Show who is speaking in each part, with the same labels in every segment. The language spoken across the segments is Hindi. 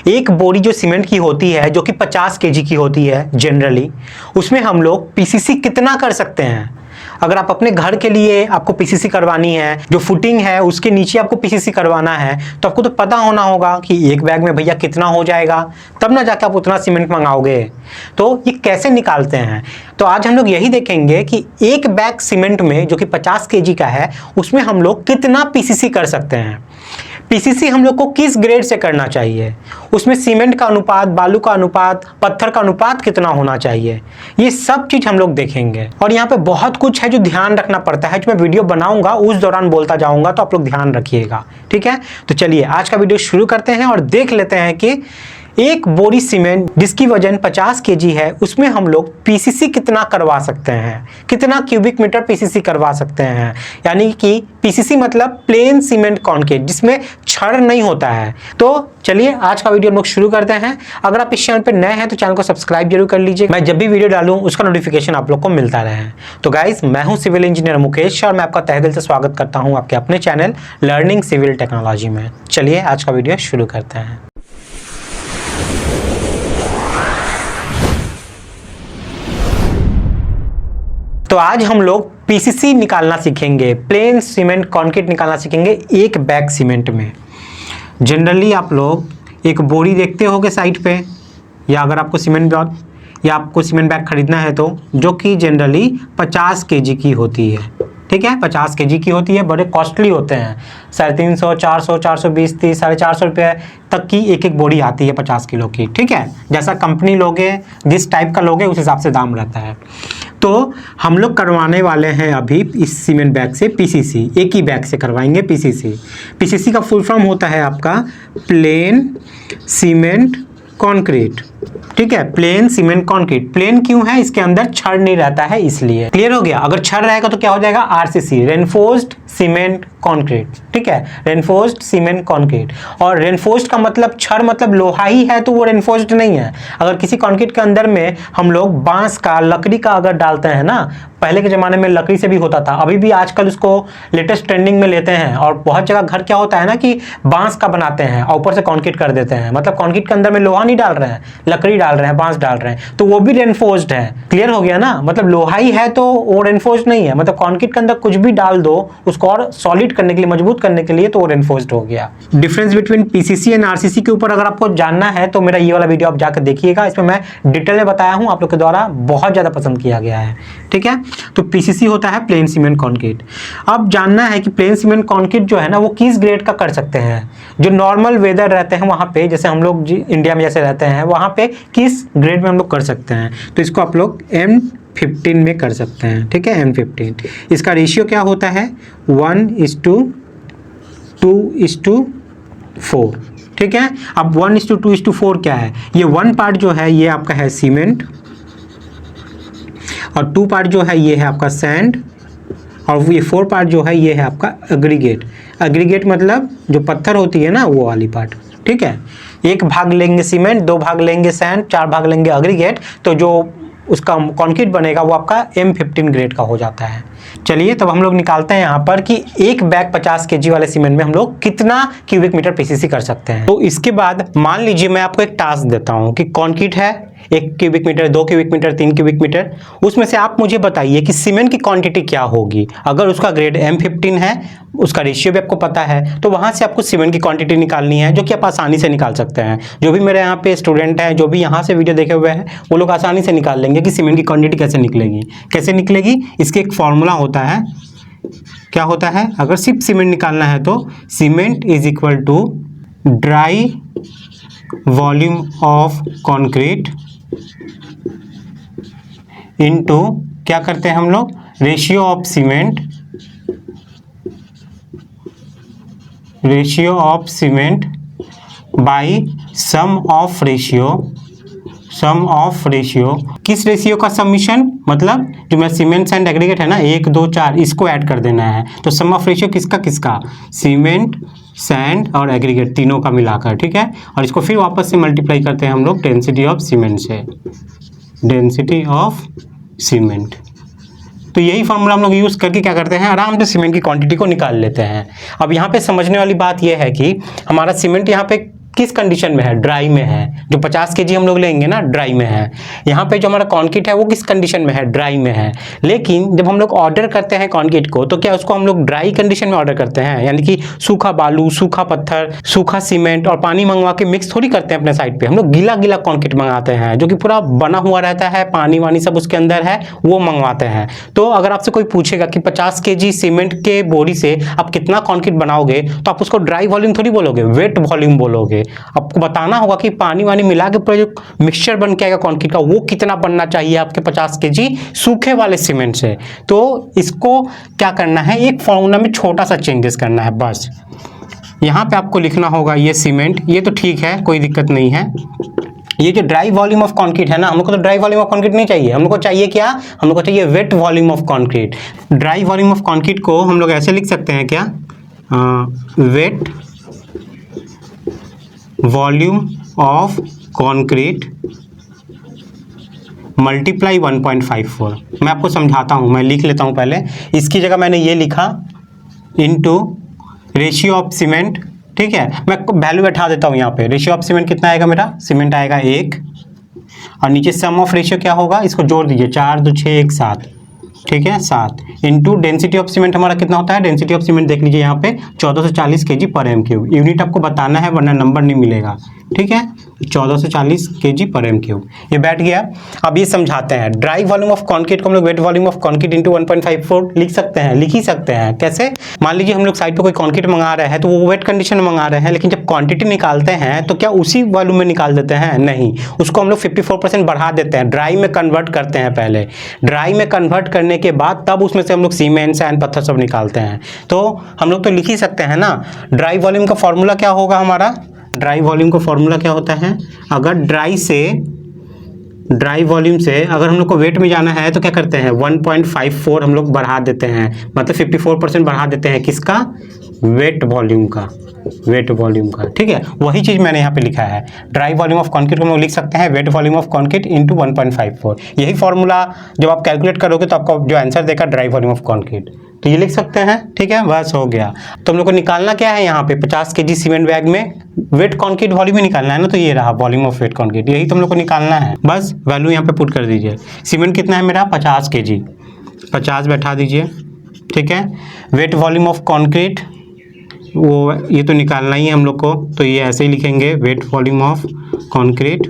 Speaker 1: एक बोरी जो सीमेंट की होती है जो कि 50 केजी की होती है जनरली, उसमें हम लोग पीसीसी कितना कर सकते हैं। अगर आप अपने घर के लिए आपको पीसीसी करवानी है, जो फुटिंग है उसके नीचे आपको पीसीसी करवाना है, तो आपको तो पता होना होगा कि एक बैग में भैया कितना हो जाएगा, तब ना जाके आप उतना सीमेंट मंगाओगे। तो ये कैसे निकालते हैं, तो आज हम लोग यही देखेंगे कि एक बैग सीमेंट में जो कि 50 केजी का है उसमें हम लोग कितना पीसीसी कर सकते हैं। पीसीसी हम लोग को किस ग्रेड से करना चाहिए, उसमें सीमेंट का अनुपात, बालू का अनुपात, पत्थर का अनुपात कितना होना चाहिए, ये सब चीज हम लोग देखेंगे। और यहाँ पे बहुत कुछ है जो ध्यान रखना पड़ता है, जो मैं वीडियो बनाऊंगा उस दौरान बोलता जाऊंगा, तो आप लोग ध्यान रखिएगा, ठीक है। तो चलिए आज का वीडियो शुरू करते हैं और देख लेते हैं कि एक बोरी सीमेंट जिसकी वजन 50 केजी है उसमें हम लोग पीसीसी कितना करवा सकते हैं, कितना क्यूबिक मीटर पीसीसी करवा सकते हैं। यानी कि पीसीसी मतलब प्लेन सीमेंट कॉन्क्रीट, जिसमें छड़ नहीं होता है। तो चलिए आज का वीडियो हम लोग शुरू करते हैं। अगर आप इस चैनल पर नए हैं तो चैनल को सब्सक्राइब जरूर कर लीजिए, मैं जब भी वीडियो डालूं उसका नोटिफिकेशन आप लोग को मिलता रहे। तो गाइस, मैं हूं सिविल इंजीनियर मुकेश और मैं आपका तहे दिल से स्वागत करता हूं आपके अपने चैनल लर्निंग सिविल टेक्नोलॉजी में। चलिए आज का वीडियो शुरू करते हैं। तो आज हम लोग पीसीसी निकालना सीखेंगे, प्लेन सीमेंट कॉन्क्रीट निकालना सीखेंगे एक बैग सीमेंट में। जनरली आप लोग एक बोरी देखते होगे साइड पे, या अगर आपको सीमेंट बैग खरीदना है तो, जो कि जनरली 50 केजी की होती है, ठीक है। 50 केजी की होती है, बड़े कॉस्टली होते हैं, 350, 400, 420, 30, 450 रुपये तक की एक एक बोरी आती है 50 किलो की, ठीक है। जैसा कंपनी लोगे, जिस टाइप का लोगे उस हिसाब से दाम रहता है। तो हम लोग करवाने वाले हैं अभी इस सीमेंट बैग से पीसीसी, एक ही बैग से करवाएंगे पीसीसी। पीसीसी का फुल फॉर्म होता है आपका प्लेन सीमेंट कॉन्क्रीट, ठीक है। प्लेन सीमेंट कॉन्क्रीट, प्लेन क्यों है, इसके अंदर छड़ नहीं रहता है इसलिए। क्लियर हो गया। अगर छड़ रहेगा तो क्या हो जाएगा, आरसीसी, रेनफोर्स्ड सीमेंट कॉन्क्रीट, ठीक है। Reinforced cement concrete. और रेनफोर्स्ड का मतलब छड़ मतलब लोहा ही है तो वो रेनफोर्स्ड नहीं है। अगर किसी कॉन्क्रीट के अंदर में हम लोग बांस का, लकड़ी का अगर डालते हैं ना, पहले के जमाने में लकड़ी से भी होता था, अभी भी आजकल उसको लेटेस्ट ट्रेंडिंग में लेते हैं। और बहुत जगह घर क्या होता है ना कि बांस का बनाते हैं और ऊपर से कंक्रीट कर देते हैं, मतलब कंक्रीट के अंदर में लोहा नहीं डाल रहे हैं, लकड़ी डाल रहे हैं, बांस डाल रहे हैं, तो वो भी रेनफोर्स्ड है। क्लियर हो गया ना, मतलब लोहा ही है तो वो रेनफोर्स्ड नहीं है। मतलब कंक्रीट के अंदर कुछ भी डाल दो उसको और सॉलिड करने के लिए, मजबूत करने के लिए, तो वो रेनफोर्स्ड हो गया। Difference between PCC and RCC के ऊपर अगर आपको जानना है तो मेरा ये वाला वीडियो आप जाकर देखिएगा, इसमें मैं डिटेल में बताया हूं, आप लोग के द्वारा बहुत ज्यादा पसंद किया गया है, ठीक है। तो पीसीसी होता है प्लेन सीमेंट कॉन्क्रीट। अब जानना है कि प्लेन सीमेंट कॉन्क्रीट जो है ना वो किस ग्रेड का कर सकते हैं। जो नॉर्मल वेदर रहते हैं वहां पे, जैसे हम लोग इंडिया में जैसे रहते हैं वहां पे किस ग्रेड में हम लोग कर सकते हैं, तो इसको आप लोग M15 में कर सकते हैं, ठीक है। M15 इसका रेशियो क्या होता है, 1:2:4, ठीक है। अब 1:2:4 क्या है, ये 1 पार्ट जो है ये आपका है सीमेंट और 2 पार्ट जो है ये है आपका सैंड और ये 4 पार्ट जो है ये है आपका एग्रीगेट। एग्रीगेट मतलब जो पत्थर होती है ना वो वाली पार्ट, ठीक है। 1 भाग लेंगे सीमेंट, 2 भाग लेंगे सैंड, 4 भाग लेंगे एग्रीगेट, तो जो उसका कॉन्क्रीट बनेगा वो आपका M15 ग्रेड का हो जाता है। चलिए तब हम लोग निकालते हैं यहाँ पर कि एक बैग 50 केजी वाले सीमेंट में हम लोग कितना क्यूबिक मीटर पीसीसी कर सकते हैं। तो इसके बाद मान लीजिए मैं आपको एक टास्क देता हूँ कि कॉन्क्रीट है 1 cubic metre, 2 cubic metre, 3 cubic metre, उसमें से आप मुझे बताइए कि सीमेंट की क्वांटिटी क्या होगी। अगर उसका ग्रेड M15 है, उसका रेशियो भी आपको पता है, तो वहां से आपको सीमेंट की क्वांटिटी निकालनी है, जो कि आप आसानी से निकाल सकते हैं। जो भी मेरे यहाँ पे स्टूडेंट हैं, जो भी यहाँ से वीडियो देखे हुए हैं, वो लोग आसानी से निकाल लेंगे कि सीमेंट की क्वांटिटी कैसे निकलेगी। कैसे निकलेगी, इसके एक फॉर्मूला होता है। क्या होता है, अगर सिर्फ सीमेंट निकालना है तो cement is equal to dry volume of concrete into क्या करते हैं हम लोग, ratio of cement by sum of ratio. किस रेशियो का समीशन, मतलब जो मेरा सीमेंट सैंड एग्रीगेट है ना 1, 2, 4, इसको ऐड कर देना है। तो सम ऑफ रेशियो किसका, सीमेंट, सैंड और एग्रीगेट तीनों का मिलाकर, ठीक है। और इसको फिर वापस से मल्टीप्लाई करते हैं हम लोग डेंसिटी ऑफ सीमेंट से, डेंसिटी ऑफ सीमेंट। तो यही फॉर्मूला हम लोग यूज करके क्या करते हैं, आराम से सीमेंट की क्वांटिटी को निकाल लेते हैं। अब यहाँ पे समझने वाली बात यह है कि हमारा सीमेंट यहाँ पे किस कंडीशन में है, ड्राई में है। जो 50 केजी हम लोग लेंगे ना, ड्राई में है। यहाँ पे जो हमारा कॉन्क्रीट है वो किस कंडीशन में है, ड्राई में है। लेकिन जब हम लोग ऑर्डर करते हैं कॉन्क्रीट को, तो क्या उसको हम लोग ड्राई कंडीशन में ऑर्डर करते हैं, यानी कि सूखा बालू, सूखा पत्थर, सूखा सीमेंट और पानी मंगवा के मिक्स थोड़ी करते हैं अपने साइड पे। हम लोग गीला गीला कॉन्क्रीट मंगाते हैं, जो कि पूरा बना हुआ रहता है, पानी वानी सब उसके अंदर है, वो मंगवाते हैं। तो अगर आपसे कोई पूछेगा कि 50 केजी सीमेंट के बोरी से आप कितना कॉन्क्रीट बनाओगे, तो आप उसको ड्राई वॉल्यूम थोड़ी बोलोगे, वेट वॉल्यूम बोलोगे। आपको बताना होगा कि पानी वानी मिला के पूरा जो मिक्सचर बन के आएगा कॉन्क्रीट का, वो कितना बनना चाहिए आपके 50 केजी सूखे वाले सीमेंट से। तो इसको क्या करना है, एक फॉर्मूला में छोटा सा चेंजेस करना है बस। यहाँ पे आपको लिखना होगा ये सीमेंट, ये तो ठीक है, कोई दिक्कत नहीं है। ये जो ड्राई वॉल्यूम ऑफ कंक्रीट है ना, हम लोग को तो ड्राई वॉल्यूम ऑफ कंक्रीट नहीं चाहिए, हम लोग को चाहिए क्या, हम लोग को चाहिए wet volume of concrete. Dry volume of concrete को हम लोग ऐसे लिख सकते हैं क्या, wet volume of concrete multiply 1.54। मैं आपको समझाता हूँ, मैं लिख लेता हूँ पहले। इसकी जगह मैंने ये लिखा इनटू रेशियो ऑफ सीमेंट, ठीक है। मैं वैल्यू बैठा देता हूँ यहाँ पे। रेशियो ऑफ सीमेंट कितना आएगा मेरा, सीमेंट आएगा 1, और नीचे सम ऑफ रेशियो क्या होगा, इसको जोड़ दीजिए, 4 2 6 1 7, ठीक है, 7 इंटू डेंसिटी ऑफ सीमेंट हमारा कितना होता है, डेंसिटी ऑफ सीमेंट देख लीजिए यहाँ पे 1440 केजी पर एम क्यूब। यूनिट आपको बताना है वरना नंबर नहीं मिलेगा, ठीक है। 1440 केजी पर एम क्यूब, ये बैठ गया। अब ये समझाते हैं, ड्राई वॉल्यूम ऑफ कंक्रीट को हम लोग wet volume of concrete into 1.54 लिख सकते हैं, लिख ही सकते हैं। कैसे, मान लीजिए हम लोग साइड पे कोई कंक्रीट मंगा रहे हैं, तो वो वेट कंडीशन में मंगा रहे हैं, लेकिन जब क्वांटिटी निकालते हैं तो क्या उसी वॉल्यूम में निकाल देते हैं, नहीं, उसको हम लोग 54% बढ़ा देते हैं, ड्राई में कन्वर्ट करते हैं। पहले ड्राई में कन्वर्ट करने के बाद तब उसमें से हम लोग सीमेंट, सैंड, पत्थर सब निकालते हैं। तो हम लोग तो लिख ही सकते हैं ना। ड्राई वॉल्यूम का फॉर्मूला क्या होगा हमारा, ड्राई वॉल्यूम का फॉर्मूला क्या होता है, अगर ड्राई वॉल्यूम से अगर हम लोग को वेट में जाना है तो क्या करते हैं, 1.54 हम लोग बढ़ा देते हैं, मतलब 54% बढ़ा देते हैं, किसका, वेट वॉल्यूम का, वेट वॉल्यूम का, ठीक है। वही चीज़ मैंने यहाँ पे लिखा है, ड्राई वॉल्यूम ऑफ कंक्रीट को हम लोग लिख सकते हैं wet volume of concrete into 1.54। यही फॉर्मूला जब आप कैलकुलेट करोगे तो आपका जो आंसर देगा ड्राई वॉल्यूम ऑफ कंक्रीट, तो ये लिख सकते हैं, ठीक है, बस हो गया। तो हम लोग को निकालना क्या है यहाँ पे, 50 केजी सीमेंट बैग में वेट कंक्रीट वॉल्यूम ही निकालना है ना, तो ये रहा वॉल्यूम ऑफ वेट कंक्रीट, यही तो हम लोग को निकालना है। बस वैल्यू यहाँ पे पुट कर दीजिए। सीमेंट कितना है मेरा, 50 केजी, 50 बैठा दीजिए, ठीक है। वेट वॉल्यूम ऑफ कंक्रीट वो ये तो निकालना ही है हम लोग को, तो ये ऐसे ही लिखेंगे, वेट वॉल्यूम ऑफ कंक्रीट,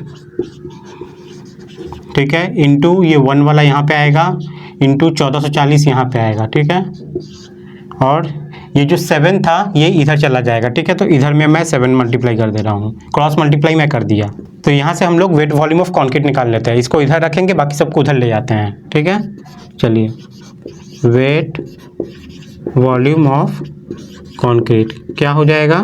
Speaker 1: ठीक है, इंटू ये 1 वाला यहाँ पे आएगा, इंटू 1440 यहाँ पे आएगा, ठीक है। और ये जो 7 था ये इधर चला जाएगा, ठीक है। तो इधर में मैं 7 मल्टीप्लाई कर दे रहा हूँ, क्रॉस मल्टीप्लाई मैं कर दिया। तो यहाँ से हम लोग वेट वॉल्यूम ऑफ कंक्रीट निकाल लेते हैं, इसको इधर रखेंगे, बाकी सबको उधर ले जाते हैं, ठीक है। चलिए, वेट वॉल्यूम ऑफ कंक्रीट क्या हो जाएगा,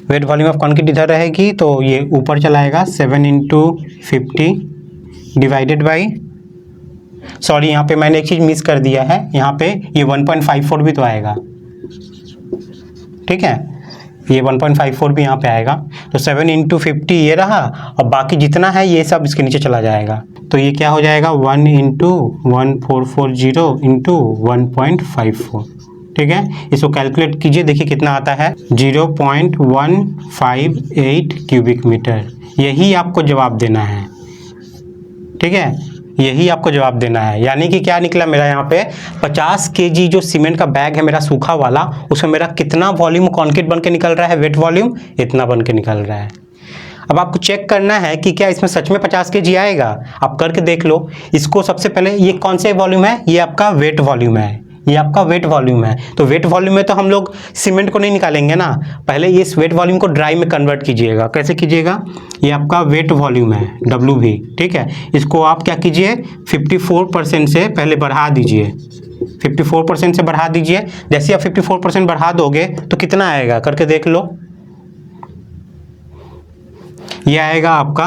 Speaker 1: वेट वॉल्यूम ऑफ कंक्रीट इधर रहेगी तो ये ऊपर चलाएगा, 7 इंटू 50 डिवाइडेड बाई, सॉरी यहाँ पे मैंने एक चीज़ मिस कर दिया है, यहाँ पे ये 1.54 भी तो आएगा, ठीक है, ये 1.54 भी यहाँ पे आएगा। तो 7 इंटू 50 ये रहा, और बाकी जितना है ये सब इसके नीचे चला जाएगा। तो ये क्या हो जाएगा, 1 इंटू 1440 इंटू 1.54, ठीक है। इसको कैलकुलेट कीजिए, देखिए कितना आता है, 0.158 क्यूबिक मीटर। यही आपको जवाब देना है, ठीक है, यही आपको जवाब देना है। यानी कि क्या निकला मेरा यहाँ पे, 50 केजी जो सीमेंट का बैग है मेरा सूखा वाला, उसमें मेरा कितना वॉल्यूम कंक्रीट बन के निकल रहा है, वेट वॉल्यूम इतना बन के निकल रहा है। अब आपको चेक करना है कि क्या इसमें सच में 50 केजी आएगा, आप करके देख लो। इसको सबसे पहले, ये कौन से वॉल्यूम है, ये आपका वेट वॉल्यूम है, ये आपका वेट वॉल्यूम है। तो वेट वॉल्यूम में तो हम लोग सीमेंट को नहीं निकालेंगे ना, पहले इस वेट वॉल्यूम को ड्राई में कन्वर्ट कीजिएगा। कैसे कीजिएगा, ये आपका वेट वॉल्यूम है WV, ठीक है। इसको आप क्या कीजिए, 54% से पहले बढ़ा दीजिए, 54% से बढ़ा दीजिए। जैसे आप 54% बढ़ा दोगे तो कितना आएगा, करके देख लो, ये आएगा आपका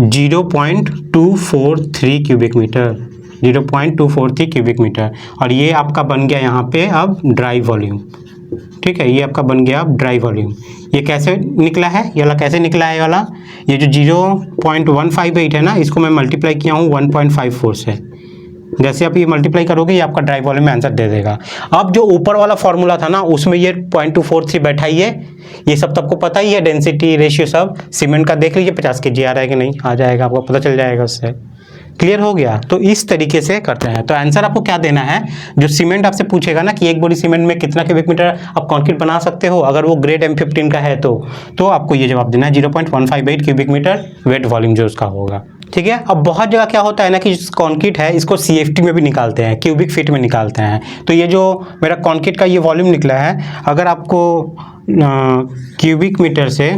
Speaker 1: 0.243 क्यूबिक मीटर, 0.243 क्यूबिक मीटर। और ये आपका बन गया यहाँ पे अब ड्राई वॉल्यूम, ठीक है, ये आपका बन गया अब ड्राई वॉल्यूम। ये कैसे निकला है, ये वाला कैसे निकला है, ये वाला, ये जो 0.158 है ना, इसको मैं मल्टीप्लाई किया हूँ 1.54 से, जैसे आप ये मल्टीप्लाई करोगे ये आपका ड्राई वॉल्यूम में आंसर दे देगा। अब जो ऊपर वाला फॉर्मूला था ना उसमें ये 0.243 बैठा ही है, ये सब तो आपको पता ही है, डेंसिटी रेशियो सब। सीमेंट का देख लीजिए 50 kg आ रहा है कि नहीं, आ जाएगा, आपको पता चल जाएगा उससे। क्लियर हो गया? तो इस तरीके से करते हैं। तो आंसर आपको क्या देना है, जो सीमेंट आपसे पूछेगा ना कि एक बोरी सीमेंट में कितना क्यूबिक मीटर आप कंक्रीट बना सकते हो, अगर वो ग्रेड M15 का है तो आपको ये जवाब देना है 0.158 क्यूबिक मीटर वेट वॉल्यूम जो उसका होगा। ठीक है। अब बहुत जगह क्या होता है ना कि कंक्रीट है इसको CFT में भी निकालते हैं, क्यूबिक फीट में निकालते हैं। तो ये जो मेरा कंक्रीट का ये वॉल्यूम निकला है, अगर आपको क्यूबिक मीटर से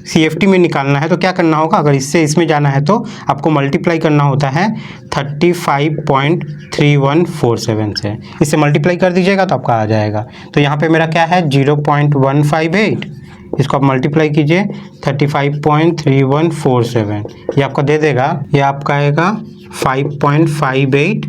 Speaker 1: CFT में निकालना है तो क्या करना होगा, अगर इससे इसमें जाना है तो आपको मल्टीप्लाई करना होता है 35.3147 से। इससे मल्टीप्लाई कर दीजिएगा तो आपका आ जाएगा। तो यहाँ पे मेरा क्या है 0.158, इसको आप मल्टीप्लाई कीजिए 35.3147, ये आपका दे देगा, ये आपका आएगा 5.58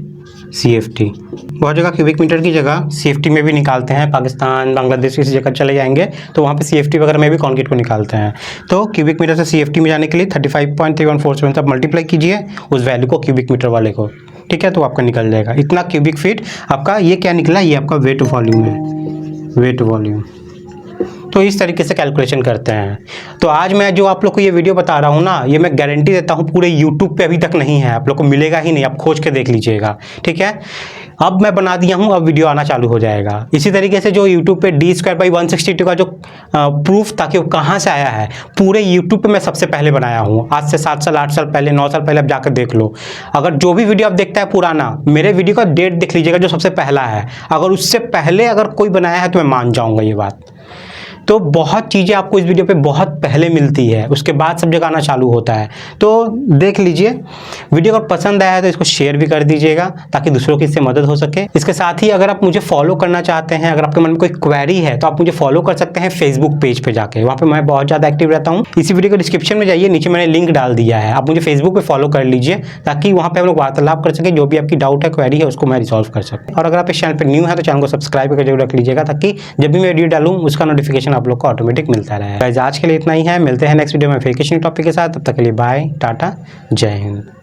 Speaker 1: CFT। बहुत जगह क्यूबिक मीटर की जगह CFT में भी निकालते हैं, पाकिस्तान बांग्लादेश किसी जगह चले जाएंगे तो वहाँ पे CFT वगैरह में भी कंक्रीट को निकालते हैं। तो क्यूबिक मीटर से CFT में जाने के लिए 35.3147 से आप मल्टीप्लाई कीजिए उस वैल्यू को क्यूबिक मीटर वाले को, ठीक है, तो आपका निकल जाएगा इतना क्यूबिक फीट। आपका ये क्या निकला, ये आपका वेट वॉल्यूम है, वेट वॉल्यूम। तो इस तरीके से कैलकुलेशन करते हैं। तो आज मैं जो आप लोग को ये वीडियो बता रहा हूँ ना, ये मैं गारंटी देता हूँ पूरे YouTube पे अभी तक नहीं है, आप लोग को मिलेगा ही नहीं, आप खोज के देख लीजिएगा, ठीक है। अब मैं बना दिया हूँ, अब वीडियो आना चालू हो जाएगा। इसी तरीके से जो YouTube पे d²/162 का जो प्रूफ था कि वो कहाँ से आया है, पूरे YouTube पे मैं सबसे पहले बनाया हूँ। आज से 7 साल 8 साल पहले 9 साल पहले आप जाकर देख लो। अगर जो भी वीडियो आप देखता है पुराना, मेरे वीडियो का डेट देख लीजिएगा जो सबसे पहला है, अगर उससे पहले अगर कोई बनाया है तो मैं मान जाऊँगा ये बात। तो बहुत चीज़ें आपको इस वीडियो पे बहुत पहले मिलती है, उसके बाद सब जगह आना चालू होता है। तो देख लीजिए, वीडियो अगर पसंद आया है तो इसको शेयर भी कर दीजिएगा ताकि दूसरों की इससे मदद हो सके। इसके साथ ही अगर आप मुझे फॉलो करना चाहते हैं, अगर आपके मन में कोई क्वेरी है तो आप मुझे फॉलो कर सकते हैं फेसबुक पेज पे जाके, वहाँ पे मैं बहुत ज़्यादा एक्टिव रहता हूँ। इसी वीडियो के डिस्क्रिप्शन में जाइए, नीचे मैंने लिंक डाल दिया है, आप मुझे फेसबुक पे फॉलो कर लीजिए ताकि वहाँ पे हम लोग वार्तालाप कर सकें, जो भी आपकी डाउट है, क्वेरी है, उसको मैं रिजॉल्व कर सकूँ। और अगर आप इस चैनल पर न्यू है तो चैनल को सब्सक्राइब करके जरूर रख लीजिएगा ताकि जब भी मैं वीडियो डालूँ उसका नोटिफिकेशन आप लोग को ऑटोमेटिक मिलता रहे। आज के लिए इतना ही है, मिलते हैं नेक्स्ट वीडियो में फिर किसी टॉपिक के साथ। तब तक के लिए बाय, टाटा, जय हिंद।